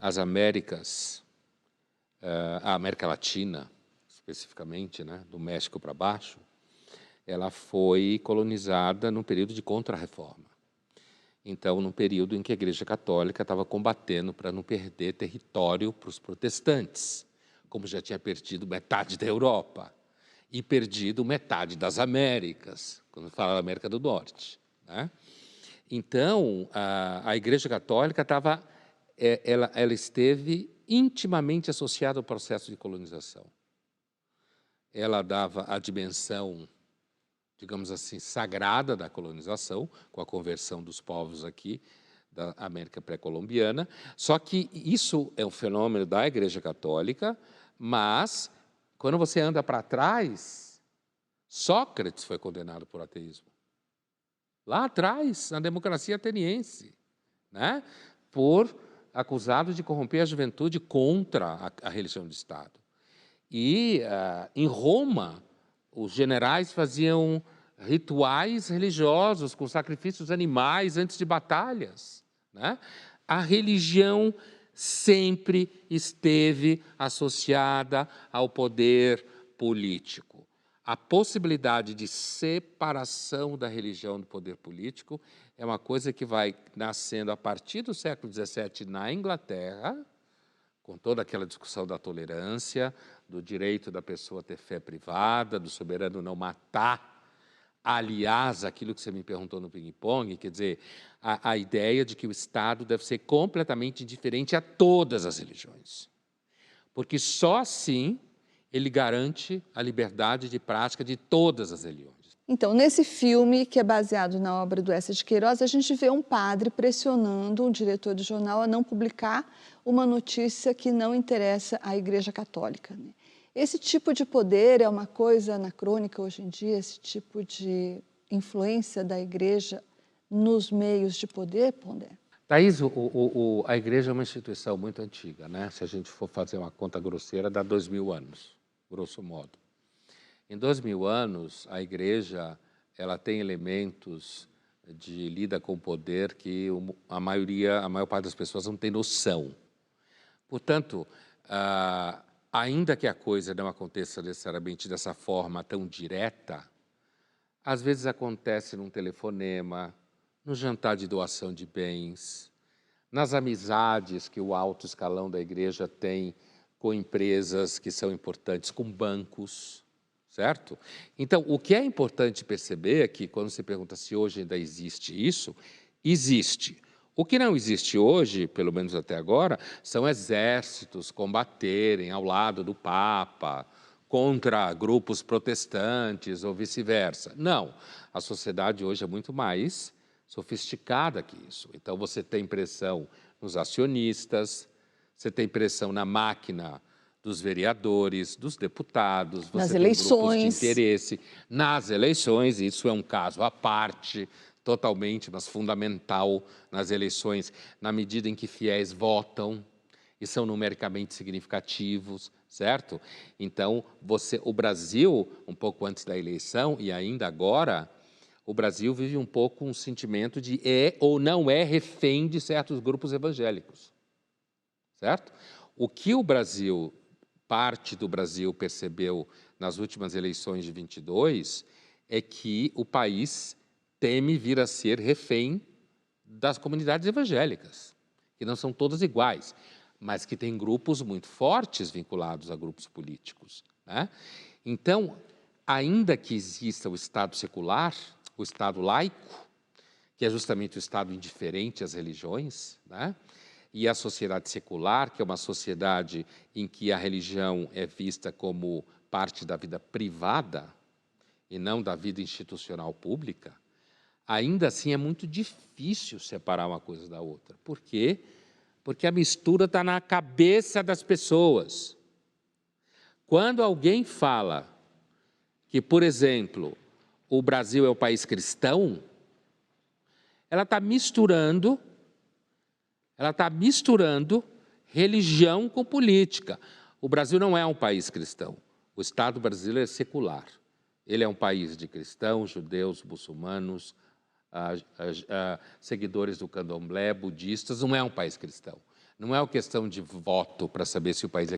as Américas, a América Latina, especificamente, né, do México para baixo, ela foi colonizada num período de contra-reforma. Então, num período em que a Igreja Católica estava combatendo para não perder território para os protestantes, como já tinha perdido metade da Europa e perdido metade das Américas, quando fala da América do Norte, né? Então, a Igreja Católica ela esteve intimamente associada ao processo de colonização. Ela dava a dimensão, digamos assim, sagrada da colonização, com a conversão dos povos aqui da América pré-colombiana. Só que isso é um fenômeno da Igreja Católica, mas, quando você anda para trás, Sócrates foi condenado por ateísmo. Lá atrás, na democracia ateniense, né? Acusado de corromper a juventude contra a religião de Estado. E, em Roma, os generais faziam rituais religiosos com sacrifícios animais antes de batalhas, né? A religião sempre esteve associada ao poder político. A possibilidade de separação da religião do poder político é uma coisa que vai nascendo a partir do século XVII na Inglaterra, com toda aquela discussão da tolerância, do direito da pessoa ter fé privada, do soberano não matar. Aliás, aquilo que você me perguntou no ping-pong, quer dizer, a ideia de que o Estado deve ser completamente indiferente a todas as religiões. Porque só assim ele garante a liberdade de prática de todas as religiões. Então, nesse filme, que é baseado na obra do Eça de Queiroz, a gente vê um padre pressionando um diretor de jornal a não publicar uma notícia que não interessa à Igreja Católica, né? Esse tipo de poder é uma coisa anacrônica hoje em dia, esse tipo de influência da Igreja nos meios de poder, Pondé? Thaís, a Igreja é uma instituição muito antiga, né? Se a gente for fazer uma conta grosseira, dá 2000 anos, grosso modo. Em 2000 anos, a Igreja ela tem elementos de lida com o poder que a maior parte das pessoas não tem noção. Portanto, ainda que a coisa não aconteça necessariamente dessa forma tão direta, às vezes acontece num telefonema, no jantar de doação de bens, nas amizades que o alto escalão da Igreja tem com empresas que são importantes, com bancos, certo? Então, o que é importante perceber é que, quando você pergunta se hoje ainda existe isso, existe. O que não existe hoje, pelo menos até agora, são exércitos combaterem ao lado do Papa, contra grupos protestantes ou vice-versa. Não, a sociedade hoje é muito mais sofisticada que isso. Então, você tem pressão nos acionistas, você tem pressão na máquina dos vereadores, dos deputados, Nas você tem grupos de eleições. interesse nas eleições, isso é um caso à parte, totalmente, mas fundamental nas eleições, na medida em que fiéis votam e são numericamente significativos, certo? Então, o Brasil, um pouco antes da eleição e ainda agora, o Brasil vive um pouco um sentimento de ou não é refém de certos grupos evangélicos, certo? O que parte do Brasil percebeu nas últimas eleições de 22 é que o país teme vir a ser refém das comunidades evangélicas, que não são todas iguais, mas que têm grupos muito fortes vinculados a grupos políticos, né? Então, ainda que exista o Estado secular, o Estado laico, que é justamente o Estado indiferente às religiões, né? E a sociedade secular, que é uma sociedade em que a religião é vista como parte da vida privada e não da vida institucional pública, ainda assim é muito difícil separar uma coisa da outra. Por quê? Porque a mistura está na cabeça das pessoas. Quando alguém fala que, por exemplo, o Brasil é um país cristão, ela está misturando religião com política. O Brasil não é um país cristão. O Estado brasileiro é secular. Ele é um país de cristãos, judeus, muçulmanos, seguidores do candomblé, budistas, não é um país cristão. Não é uma questão de voto para saber se o país é